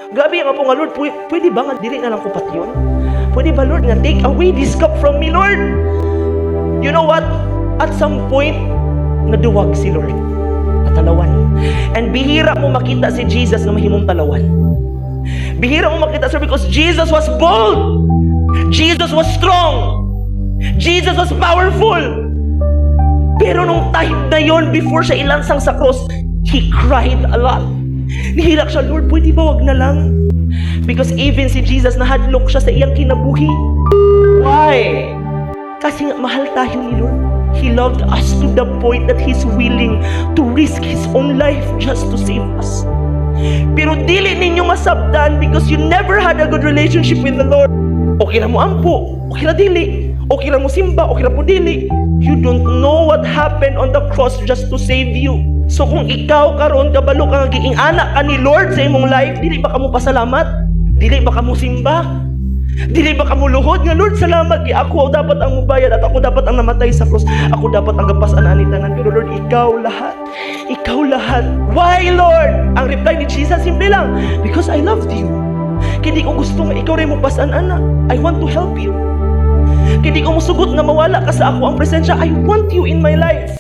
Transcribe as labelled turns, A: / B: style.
A: Gabi nga po nga, Lord, pwede ba nga dili na lang ko patyon? Pwede ba, Lord, nga take away this cup from me, Lord? You know what? At some point, naduwag si Lord. Natalawan. And bihira mo makita si Jesus na mahimong talawan. Bihira mo makita, sir, because Jesus was bold. Jesus was strong. Jesus was powerful. Pero nung time na yon, before siya ilansang sa cross, he cried a lot. Nihilak siya, Lord, pwede ba wag na lang? Because even si Jesus, nahadlok siya sa iyang kinabuhi. Why? Kasi nga, mahal tayo ni Lord. He loved us to the point that He's willing to risk His own life just to save us. Pero dili ninyo masabdan because you never had a good relationship with the Lord. Okay na mo ampo, okay na dili. Okay na mo simba, okay na po dili. You don't know what happened on the cross just to save you. So kung ikaw karon kabalo ka nga giing anak ka ni Lord sa imong life, dili ba kamo pasalamat? Dili ba kamo simba? Dili ba kamo luhod nga, Lord, salamat, ako dapat ang mubayad at ako dapat ang namatay sa cross. Ako dapat ang gapasan ani tanan. Pero Lord, ikaw lahat. Ikaw lahat. Why, Lord? Ang reply ni Jesus simple lang, because I loved you. Kindi ko gusto nga ikaw rin mo pasan ana. I want to help you. Kindi ko musugot na mawala ka sa ako ang presensya. I want you in my life.